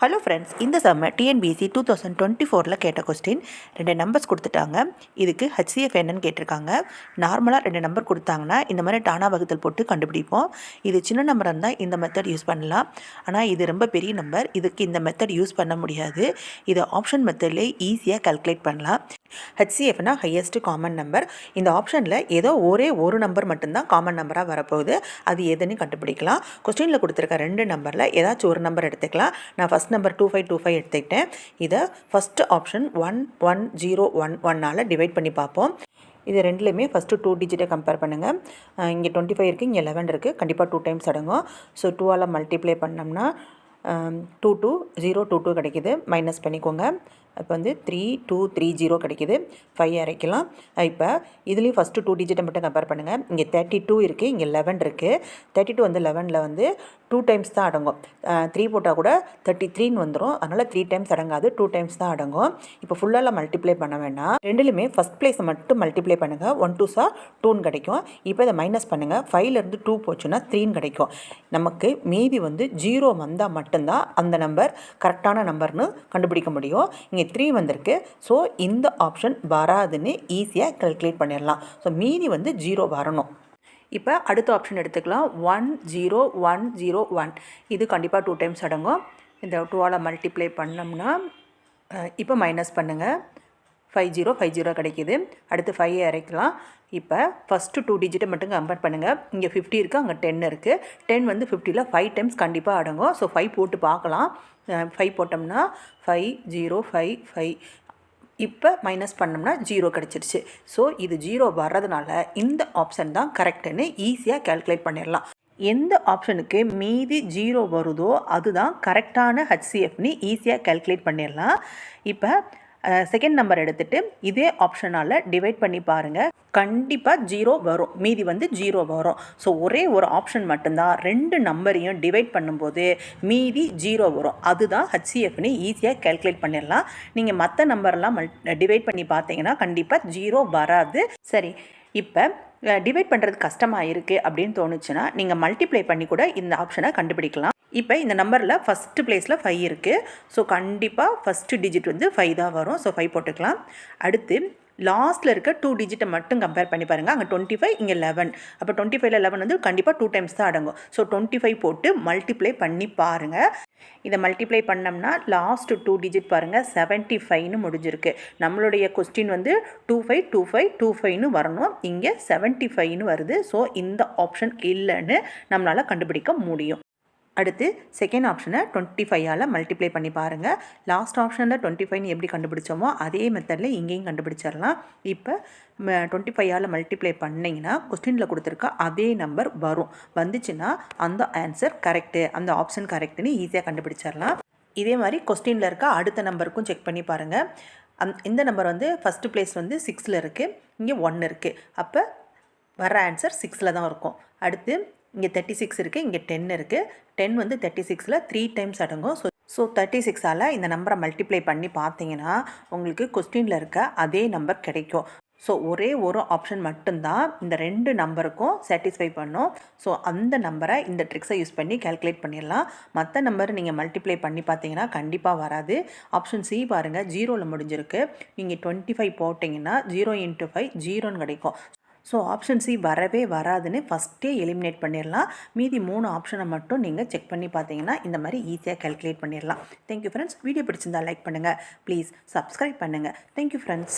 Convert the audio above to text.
Hello friends, இந்த summer TNPSC 2024 கேட்ட question 2 numbers கொடுத்துட்டாங்க. இதுக்கு ஹச்சிஎஃப் என்னன்னு கேட்டிருக்காங்க. நார்மலாக 2 நம்பர் கொடுத்தாங்கன்னா இந்த மாதிரி டானா வகுத்தல் போட்டு கண்டுபிடிப்போம். இது சின்ன நம்பர் இருந்தால் இந்த மெத்தட் யூஸ் பண்ணலாம். ஆனால் இது ரொம்ப பெரிய நம்பர், இதுக்கு இந்த மெத்தட் யூஸ் பண்ண முடியாது. இது ஆப்ஷன் மெத்தட்லேயே ஈஸியாக கால்குலேட் பண்ணலாம். ஹச்சிஎஃப்னா ஹையஸ்ட் காமன் நம்பர். இந்த ஆப்ஷனில் ஏதோ ஒரே ஒரு நம்பர் மட்டும்தான் காமன் நம்பராக வரப்போகுது. அது எதுன்னு கண்டுபிடிக்கலாம். கொஸ்டினில் கொடுத்துருக்க 2 நம்பரில் ஏதாச்சும் ஒரு நம்பர் எடுத்துக்கலாம். நான் ஃபஸ்ட் நம்பர் 2525 எடுத்துக்கிட்டேன். இதை ஃபஸ்ட்டு ஆப்ஷன் 11011 டிவைட் பண்ணி பார்ப்போம். இது ரெண்டுலேயுமே ஃபஸ்ட்டு 2 டிஜிட்டை கம்பேர் பண்ணுங்கள். இங்கே 25 இருக்குது, இங்கே 11 இருக்குது. கண்டிப்பாக 2 டைம்ஸ் அடங்கும். ஸோ 2ஆல் மல்டிப்ளை பண்ணோம்னா 2202 கிடைக்கிது. மைனஸ் பண்ணிக்கோங்க. இப்போ வந்து 3230 கிடைக்கிது. 5 அரைக்கலாம். இப்போ இதுலேயும் ஃபஸ்ட்டு 2 டிஜிட்டை மட்டும் கம்பேர் பண்ணுங்கள். இங்கே 32 இருக்குது, இங்கே 11 இருக்குது. 32 வந்து 11ல் வந்து 2 டைம்ஸ் தான் அடங்கும். 3 போட்டால் கூட 33ன்னு வந்துடும். அதனால் 3 டைம்ஸ் அடங்காது, 2 டைம்ஸ் தான் அடங்கும். இப்போ ஃபுல்லாக மல்டிப்ளை பண்ண வேண்டாம். ரெண்டுலேயுமே ஃபஸ்ட் பிளேஸை மட்டும் மல்டிப்ளை பண்ணுங்கள். 1 2 2ன்னு கிடைக்கும். இப்போ இதை மைனஸ் பண்ணுங்கள். 5லேருந்து 2 போச்சுன்னா 3ன்னு கிடைக்கும். நமக்கு மீதி வந்து 0 வந்தால் மட்டும்தான் அந்த நம்பர் கரெக்டான நம்பர்னு கண்டுபிடிக்க முடியும். இங்கே 3 வந்திருக்கு. ஸோ இந்த ஆப்ஷன் வராதுன்னு ஈஸியாக கால்குலேட் பண்ணிடலாம். ஸோ மீதி வந்து 0 வரணும். இப்போ அடுத்த ஆப்ஷன் எடுத்துக்கலாம். 10101. இது கண்டிப்பாக 2 டைம்ஸ் அடங்கும். இந்த 2ஆல் மல்டிப்ளை பண்ணோம்னா இப்போ மைனஸ் பண்ணுங்கள். 5050 கிடைக்கிது. அடுத்து 5 இறக்கலாம். இப்போ ஃபஸ்ட்டு 2 டிஜிட்டை மட்டும் கம்பேர் பண்ணுங்கள். இங்கே 50 இருக்குது, அங்கே 10 இருக்குது. 10 வந்து 50ல் 5 டைம்ஸ் கண்டிப்பாக அடங்கும். ஸோ 5 போட்டு பார்க்கலாம். 5 போட்டோம்னா 5055. இப்போ மைனஸ் பண்ணோம்னா 0 கிடச்சிருச்சு. ஸோ இது 0 வர்றதுனால இந்த ஆப்ஷன் தான் கரெக்டுன்னு ஈஸியாக கால்குலேட் பண்ணிடலாம். எந்த ஆப்ஷனுக்கு மீதி 0 வருதோ அதுதான் கரெக்டான ஹச்சிஎஃப்னு ஈஸியாக கால்குலேட் பண்ணிடலாம். இப்போ செகண்ட் நம்பர் எடுத்துகிட்டு இதே ஆப்ஷனால் டிவைட் பண்ணி பாருங்கள். கண்டிப்பாக 0 வரும். மீதி வந்து 0 வரும். ஸோ ஒரே ஒரு ஆப்ஷன் மட்டும்தான் 2 நம்பரையும் டிவைட் பண்ணும்போது மீதி 0 வரும். அதுதான் ஹச்சிஎஃப்னு ஈஸியாக கால்குலேட் பண்ணிடலாம். நீங்கள் மற்ற நம்பர்லாம் டிவைட் பண்ணி பார்த்தீங்கன்னா கண்டிப்பாக 0 வராது. சரி, இப்போ டிவைட் பண்ணுறது கஷ்டமாக இருக்குது அப்படின்னு தோணுச்சுன்னா நீங்கள் மல்டிப்ளை பண்ணி கூட இந்த ஆப்ஷனை கண்டுபிடிக்கலாம். இப்போ இந்த நம்பரில் ஃபஸ்ட்டு பிளேஸில் 5 இருக்குது. ஸோ கண்டிப்பாக ஃபஸ்ட்டு டிஜிட் வந்து 5 தான் வரும். ஸோ 5 போட்டுக்கலாம். அடுத்து லாஸ்ட்டில் இருக்க 2 டிஜிட்டை மட்டும் கம்பேர் பண்ணி பாருங்கள். அங்கே 25, இங்கே 11. அப்போ 25ல் 11 வந்து கண்டிப்பாக 2 டைம்ஸ் தான் அடங்கும். ஸோ 25 போட்டு மல்டிப்ளை பண்ணி பாருங்கள். இதை மல்டிப்ளை பண்ணோம்னா லாஸ்ட்டு 2 டிஜிட் பாருங்கள், 75ன்னு முடிஞ்சிருக்கு. நம்மளுடைய கொஸ்டின் வந்து 252525ன்னு வரணும். இங்கே 75ன்னு வருது. ஸோ இந்த ஆப்ஷன் இல்லைன்னு நம்மளால் கண்டுபிடிக்க முடியும். அடுத்து செகண்ட் ஆப்ஷனை 25ஆல் மல்டிப்ளை பண்ணி பாருங்கள். லாஸ்ட் ஆப்ஷனில் 25ன்னு எப்படி கண்டுபிடிச்சோமோ அதே மெத்தடில் இங்கேயும் கண்டுபிடிச்சிடலாம். இப்போ 25ஆல் மல்டிப்ளை பண்ணிங்கன்னா கொஸ்டினில் கொடுத்துருக்க அதே நம்பர் வரும். வந்துச்சுன்னா அந்த ஆன்சர் கரெக்டு, அந்த ஆப்ஷன் கரெக்டுன்னு ஈஸியாக கண்டுபிடிச்சிடலாம். இதே மாதிரி கொஸ்டினில் இருக்க அடுத்த நம்பருக்கும் செக் பண்ணி பாருங்கள். இந்த நம்பர் வந்து ஃபஸ்ட்டு பிளேஸ் வந்து 6ல் இருக்குது, இங்கே 1 இருக்குது. அப்போ வர ஆன்சர் 6ல் தான் இருக்கும். அடுத்து இங்கே 36 இருக்குது, இங்கே 10 இருக்குது. 10 வந்து 36ல் 3 டைம்ஸ் அடங்கும். ஸோ 36ஆல் இந்த நம்பரை மல்டிப்ளை பண்ணி பார்த்தீங்கன்னா உங்களுக்கு கொஸ்டினில் இருக்க அதே நம்பர் கிடைக்கும். ஸோ ஒரே ஒரு ஆப்ஷன் மட்டும்தான் இந்த 2 நம்பருக்கும் சாட்டிஸ்ஃபை பண்ணும். ஸோ அந்த நம்பரை இந்த ட்ரிக்ஸை யூஸ் பண்ணி கால்குலேட் பண்ணிடலாம். மற்ற நம்பர் நீங்கள் மல்டிப்ளை பண்ணி பார்த்தீங்கன்னா கண்டிப்பாக வராது. ஆப்ஷன் சி பாருங்கள், 0ல் முடிஞ்சிருக்கு. நீங்கள் 25 போட்டிங்கன்னா 0 × 5 0ன்னு கிடைக்கும். ஸோ ஆப்ஷன் சி வரவே வராதுன்னு ஃபஸ்ட்டே எலிமினேட் பண்ணிடலாம். மீதி 3 ஆப்ஷனை மட்டும் நீங்கள் செக் பண்ணி பார்த்தீங்கன்னா இந்த மாதிரி ஈஸியாக கால்குலேட் பண்ணிடலாம். Thank you friends. வீடியோ பிடிச்சிருந்தால் லைக் பண்ணுங்கள். ப்ளீஸ் சப்ஸ்கிரைப் பண்ணுங்கள். Thank you friends.